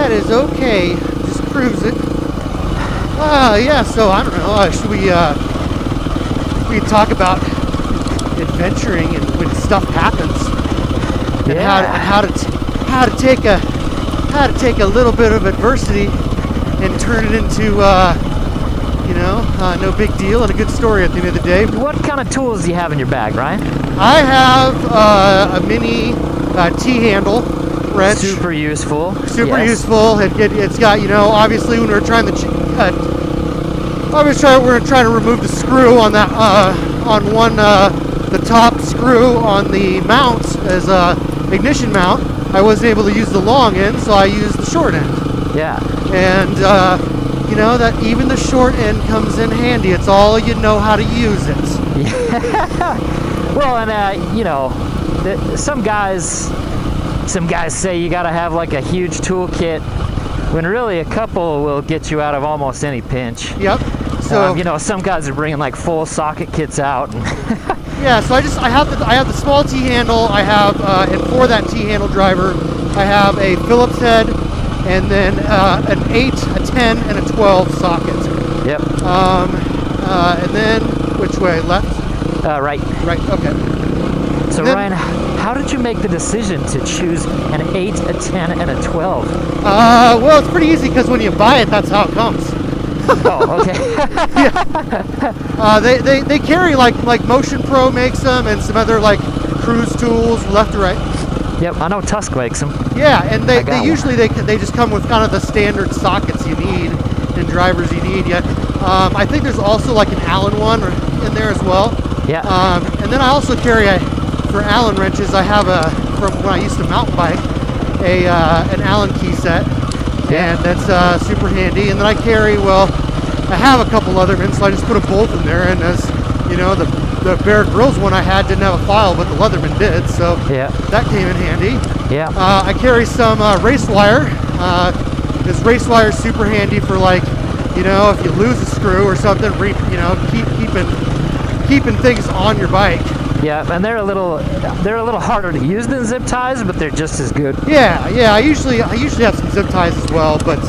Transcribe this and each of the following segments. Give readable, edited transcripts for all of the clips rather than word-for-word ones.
That is okay. Just cruise it. Yeah, so I don't know. Should we talk about adventuring and when stuff happens, and how to take a little bit of adversity and turn it into no big deal and a good story at the end of the day. What kind of tools do you have in your bag, Ryan? I have a mini T-handle wrench. Super useful. Super useful. It's got, obviously when we're trying to we're trying to remove the screw on that on one the top screw on the mount as a ignition mount. I wasn't able to use the long end, so I used the short end. Yeah. And that even the short end comes in handy. It's all you know how to use it. Yeah. Well, and some guys say you got to have like a huge toolkit, when really a couple will get you out of almost any pinch. Yep. So some guys are bringing like full socket kits out. Yeah. So I have the small T handle. I have and for that T handle driver, I have a Phillips head, and then an 8, a 10, and a 12 socket. Yep. And then which way? Left? Right. Right. Okay. So Ryan, how did you make the decision to choose an 8, a 10, and a 12? Well, it's pretty easy because when you buy it, that's how it comes. Oh, okay. Yeah. They carry like Motion Pro makes them, and some other like cruise tools, left to right. Yep, I know Tusk makes them. Yeah, and they usually they just come with kind of the standard sockets you need and drivers you need. Yeah. I think there's also like an Allen one in there as well. Yeah. And then I also carry for Allen wrenches. I have from when I used to mountain bike an Allen key set. Yeah. And that's super handy. And then I have a couple Leathermans, so I just put a bolt in there. And as you know, the Grylls one I had didn't have a file, but the Leatherman did, so that came in handy. Yeah. I carry some race wire. This race wire is super handy for if you lose a screw or something, keeping things on your bike. Yeah, and they're a little harder to use than zip ties, but they're just as good. Yeah. I usually have some zip ties as well, but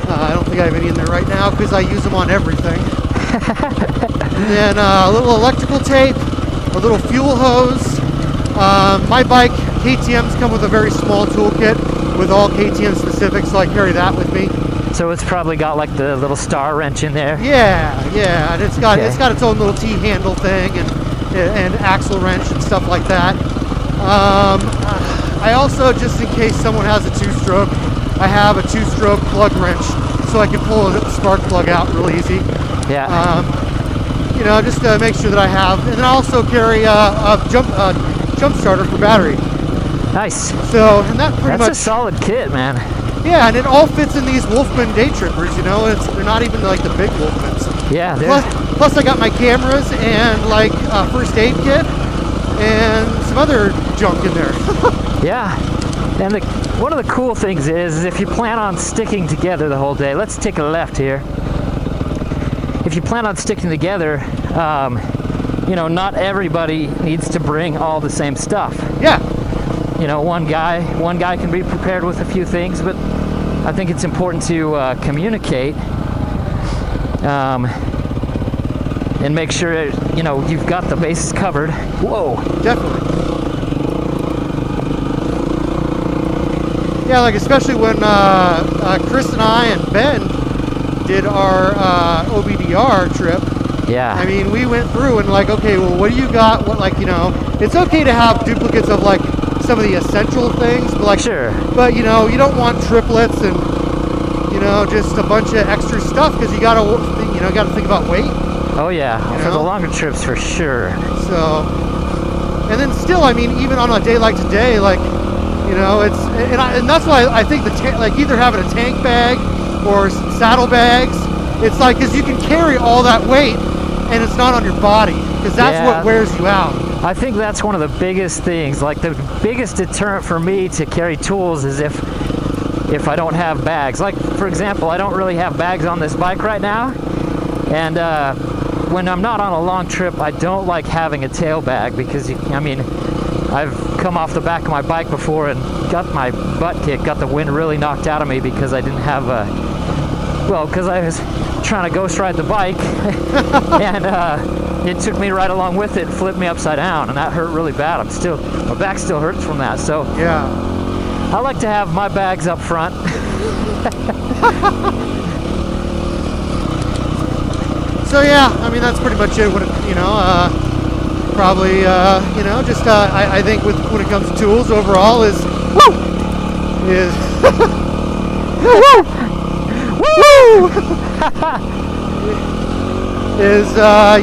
I don't think I have any in there right now because I use them on everything. And then a little electrical tape, a little fuel hose. My bike KTM's come with a very small toolkit with all KTM specifics, so I carry that with me. So it's probably got like the little star wrench in there. Yeah, and it's got its own little T handle thing and axle wrench and stuff like that. I also, just in case someone has a 2-stroke, I have a 2-stroke plug wrench, so I can pull a spark plug out real easy. Yeah. Just to make sure that I have. And then I also carry a jump starter for battery. Nice. So, and that's a solid kit, man. Yeah, and it all fits in these Wolfman Daytrippers. They're not even like the big Wolfmans. Yeah. Plus I got my cameras and like a first aid kit and some other junk in there. Yeah. And one of the cool things is if you plan on sticking together the whole day, let's take a left here. If you plan on sticking together, not everybody needs to bring all the same stuff. Yeah. One guy can be prepared with a few things, but I think it's important to communicate and make sure you've got the bases covered. Whoa. Definitely. Yeah, like especially when Chris and I and Ben did our OBDR trip. Yeah. I mean, we went through and okay, well, what do you got? What it's okay to have duplicates of some of the essential things, but sure. But you don't want triplets and just a bunch of extra stuff because you gotta think about weight. Oh yeah, for the longer trips for sure. So, and then still, I mean, even on a day like today, it's and that's why I think either having a tank bag or saddle bags, it's because you can carry all that weight and it's not on your body because that's what wears you out. I think that's one of the biggest things. Like the biggest deterrent for me to carry tools is if I don't have bags. Like for example, I don't really have bags on this bike right now, and when I'm not on a long trip, I don't like having a tail bag because I've come off the back of my bike before and got my butt kicked, got the wind really knocked out of me because I didn't have a, well, because I was trying to ghost ride the bike and it took me right along with it and flipped me upside down, and that hurt really bad. My back still hurts from that. So yeah, I like to have my bags up front. So yeah, I mean that's pretty much it. You know, probably you know, just I think when it comes to tools overall is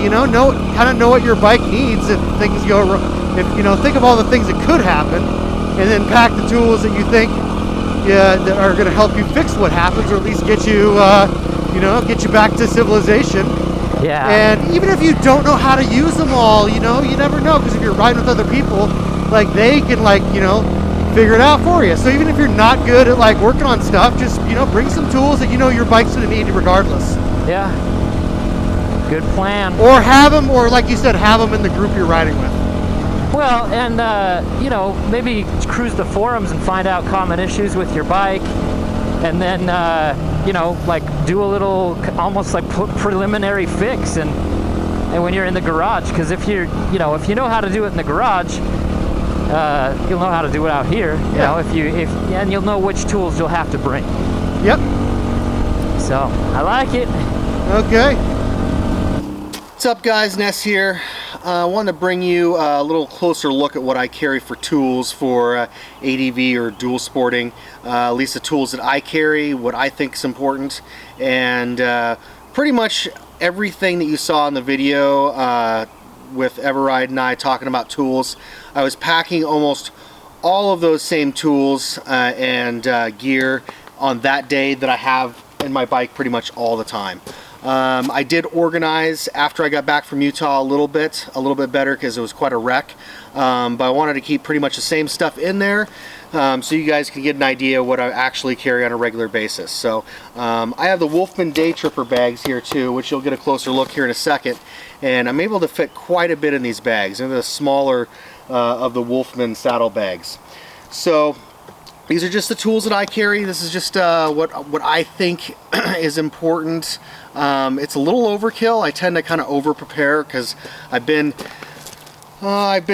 you know kind of know what your bike needs if things go wrong. If you know, think of all the things that could happen, and then pack the tools that you think that are going to help you fix what happens, or at least get you you know, get you back to civilization. Yeah. And even if you don't know how to use them all, you know, you never know, because if you're riding with other people, like they can, like, you know, figure it out for you. So even if you're not good at like working on stuff, just, you know, bring some tools that you know your bike's gonna need regardless. Yeah. Good plan. Or have them, or like you said, have them in the group you're riding with. Well, and you know, maybe cruise the forums and find out common issues with your bike, and then you know, like do a little almost like preliminary fix, and when you're in the garage, because if you know how to do it in the garage, you'll know how to do it out here. You know, and you'll know which tools you'll have to bring. Yep. So I like it. Okay. What's up, guys? Ness here. I wanted to bring you a little closer look at what I carry for tools for ADV or dual sporting, at least the tools that I carry, what I think is important, and pretty much everything that you saw in the video with Everide and I talking about tools. I was packing almost all of those same tools and gear on that day that I have in my bike pretty much all the time. I did organize after I got back from Utah a little bit better because it was quite a wreck, but I wanted to keep pretty much the same stuff in there so you guys can get an idea of what I actually carry on a regular basis. So I have the Wolfman Daytripper bags here too, which you'll get a closer look here in a second, and I'm able to fit quite a bit in these bags. They're the smaller of the Wolfman saddle bags. So these are just the tools that I carry. This is just what I think is important. It's a little overkill. I tend to kind of over prepare because I've been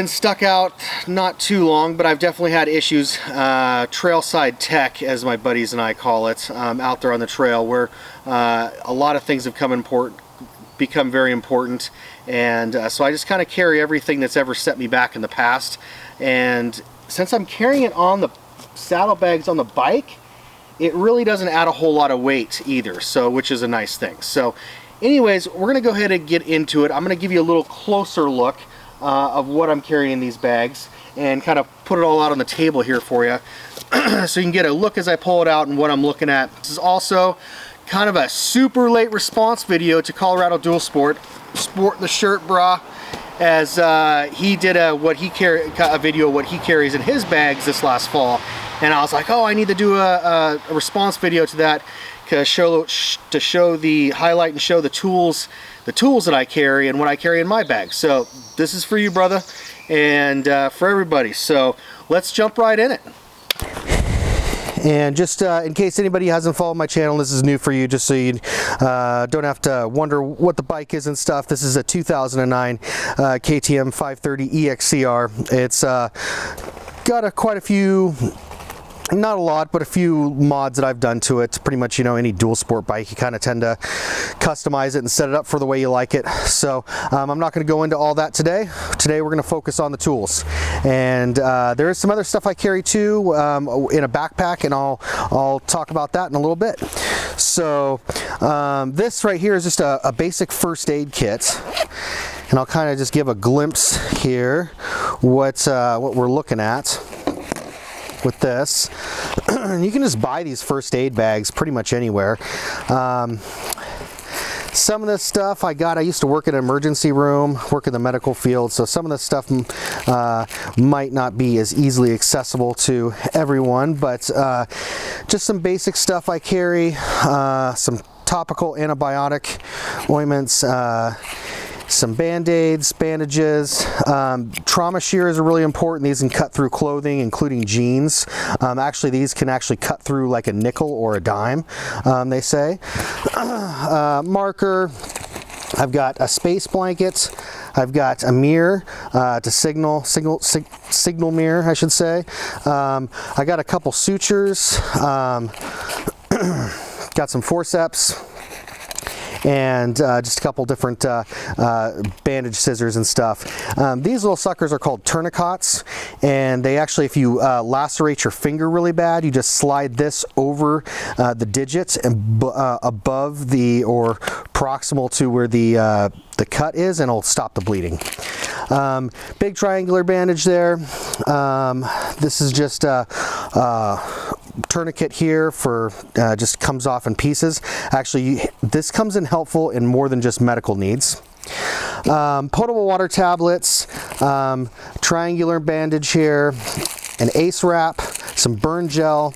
stuck out not too long, but I've definitely had issues, trailside tech as my buddies and I call it, out there on the trail, where a lot of things have become very important, and so I just kind of carry everything that's ever set me back in the past. And since I'm carrying it on the saddlebags on the bike, it really doesn't add a whole lot of weight either, so which is a nice thing. So anyways, we're gonna go ahead and get into it. I'm gonna give you a little closer look of what I'm carrying in these bags and kind of put it all out on the table here for you so you can get a look as I pull it out and what I'm looking at. This is also kind of a super late response video to Colorado Dual Sport the shirt bra, as he did a video of what he carries in his bags this last fall, and I was like, oh, I need to do a response video to that to show the highlight and show the tools that I carry and what I carry in my bag. So this is for you, brother, and for everybody. So let's jump right in it. And just in case anybody hasn't followed my channel, this is new for you, just so you don't have to wonder what the bike is and stuff. This is a 2009 KTM 530 EXCR. It's got quite a few, not a lot, but a few mods that I've done to it. Pretty much, you know, any dual sport bike, you kind of tend to customize it and set it up for the way you like it. So I'm not going to go into all that today. Today we're going to focus on the tools, and there is some other stuff I carry too in a backpack, and I'll talk about that in a little bit. So this right here is just a basic first aid kit, and I'll kind of just give a glimpse here what we're looking at with this. You can just buy these first aid bags pretty much anywhere. Some of this stuff I used to work in an emergency room, work in the medical field, so some of this stuff might not be as easily accessible to everyone, but just some basic stuff I carry, some topical antibiotic ointments, some band-aids, bandages. Trauma shears are really important. These can cut through clothing, including jeans. Actually, these can actually cut through like a nickel or a dime, they say. Marker. I've got a space blanket. I've got a mirror to signal mirror, I should say. I got a couple sutures. Got some forceps. And just a couple different bandage scissors and stuff. These little suckers are called tourniquets, and they actually, if you lacerate your finger really bad, you just slide this over the digits and above the, or proximal to where the cut is, and it'll stop the bleeding. Big triangular bandage there. This is just tourniquet here for just comes off in pieces. Actually, this comes in helpful in more than just medical needs. Potable water tablets, triangular bandage here, an ace wrap, some burn gel,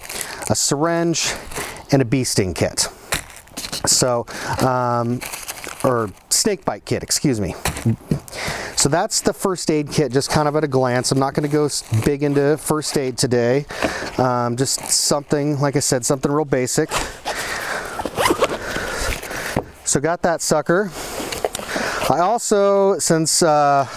a syringe, and a bee sting kit. So, or snake bite kit, excuse me. So that's the first aid kit, just kind of at a glance. I'm not going to go big into first aid today. Just something, like I said, something real basic. So got that sucker. I also, since a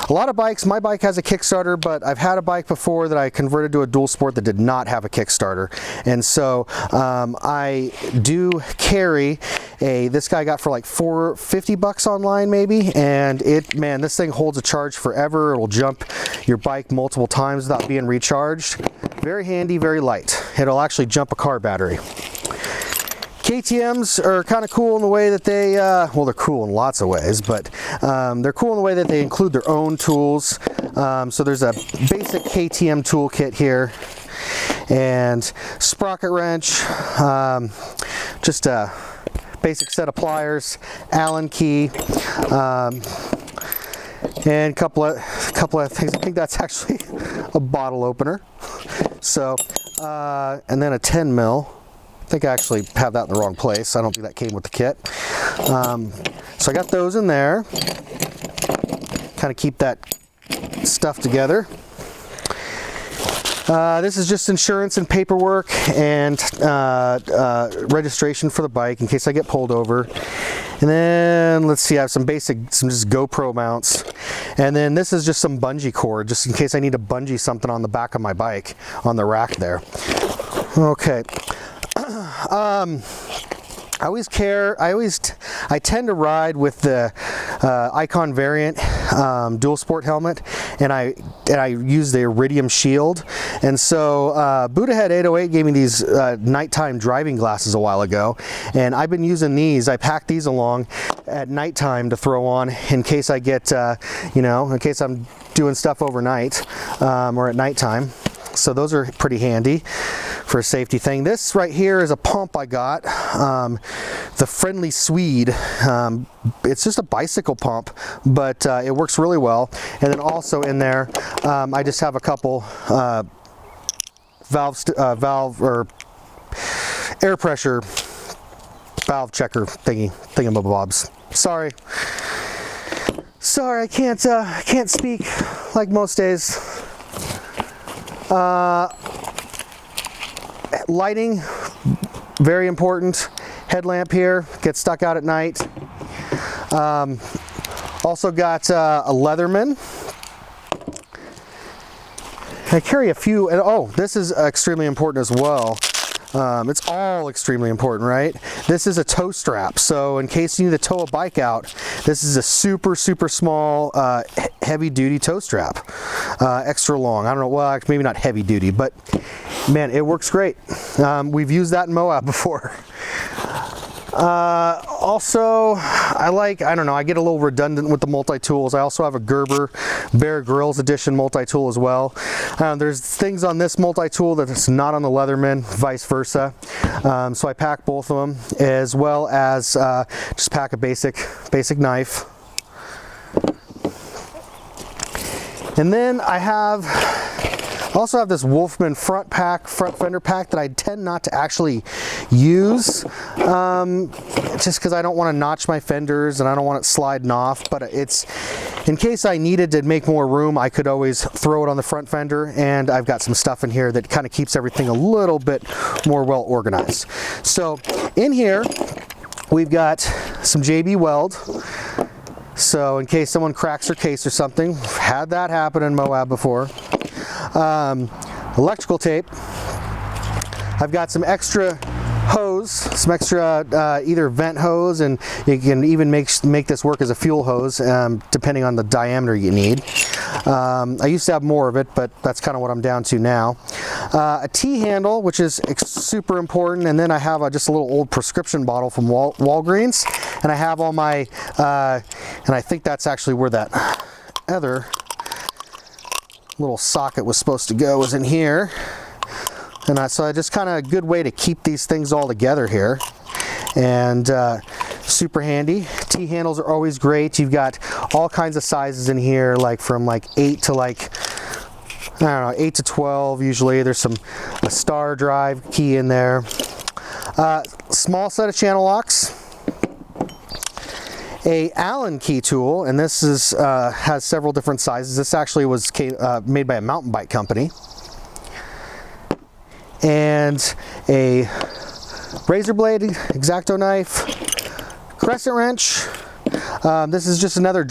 lot of bikes, my bike has a Kickstarter, but I've had a bike before that I converted to a dual sport that did not have a Kickstarter. And so I do carry this guy I got for like $50 online maybe, and man, this thing holds a charge forever. It'll jump your bike multiple times without being recharged. Very handy, very light. It'll actually jump a car battery. KTMs are kind of cool in the way that they, well, they're cool in lots of ways, but they're cool in the way that they include their own tools. So there's a basic KTM toolkit here, and sprocket wrench, just a basic set of pliers, Allen key, and a couple of things. I think that's actually a bottle opener. So, and then a 10 mil. I think I actually have that in the wrong place. I don't think that came with the kit. So I got those in there. Kind of keep that stuff together. This is just insurance and paperwork and registration for the bike in case I get pulled over. And then let's see, I have some just GoPro mounts. And then this is just some bungee cord, just in case I need to bungee something on the back of my bike on the rack there. Okay. I tend to ride with the Icon variant dual sport helmet, and I use the Iridium shield. And so Buddha Head 808 gave me these nighttime driving glasses a while ago, and I've been using these. I pack these along at nighttime to throw on in case I get, in case I'm doing stuff overnight or at nighttime. So those are pretty handy for a safety thing. This right here is a pump I got, the Friendly Swede. It's just a bicycle pump, but it works really well. And then also in there, I just have a couple valve or air pressure valve checker thingamabobs. Sorry, I can't speak like most days. Lighting, very important. Headlamp here, gets stuck out at night. Also got a Leatherman. I carry a few, and oh, this is extremely important as well. It's all extremely important, right? This is a tow strap, so in case you need to tow a bike out, this is a super small heavy duty tow strap, extra long. I don't know, well, maybe not heavy duty, but man, it works great. We've used that in Moab before. Also, I get a little redundant with the multi-tools. I also have a Gerber Bear Grylls edition multi-tool as well. There's things on this multi-tool that is not on the Leatherman, vice versa. So I pack both of them, as well as just pack a basic knife. And then I have Also have this Wolfman front fender pack that I tend not to actually use, just because I don't want to notch my fenders and I don't want it sliding off, but it's, in case I needed to make more room, I could always throw it on the front fender, and I've got some stuff in here that kind of keeps everything a little bit more well organized. So in here, we've got some JB Weld. So in case someone cracks their case or something, had that happen in Moab before. Electrical tape. I've got some extra hose, some extra either vent hose, and you can even make this work as a fuel hose, depending on the diameter you need. I used to have more of it, but that's kind of what I'm down to now. A T-handle, which is super important, and then I have just a little old prescription bottle from Walgreens, and I have all my, and I think that's actually where that other little socket was supposed to go, was in here. And so I just kind of a good way to keep these things all together here, and super handy. T-handles are always great. You've got all kinds of sizes in here, like from like 8 to like, I don't know, 8 to 12 usually. There's a star drive key in there. Small set of channel locks. A Allen key tool, and this is has several different sizes. This actually was made by a mountain bike company. And a razor blade, X-Acto knife, crescent wrench. This is just another.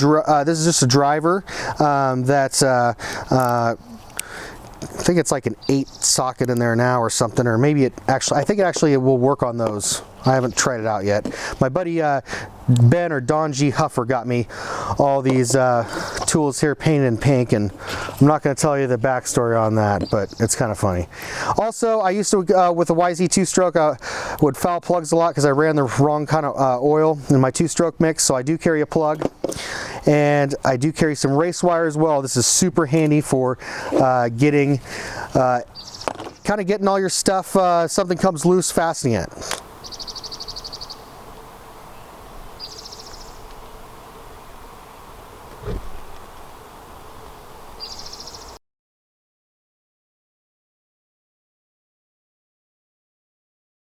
This is just a driver that's. I think it's like an 8 socket in there now or something, or maybe it actually. I think it actually will work on those. I haven't tried it out yet. My buddy Ben or Don G. Huffer got me all these tools here painted in pink, and I'm not going to tell you the backstory on that, but it's kind of funny. Also, I used to, with a YZ 2-stroke, would foul plugs a lot because I ran the wrong kind of oil in my 2-stroke mix, so I do carry a plug. And I do carry some race wire as well. This is super handy for getting all your stuff, something comes loose, fastening it.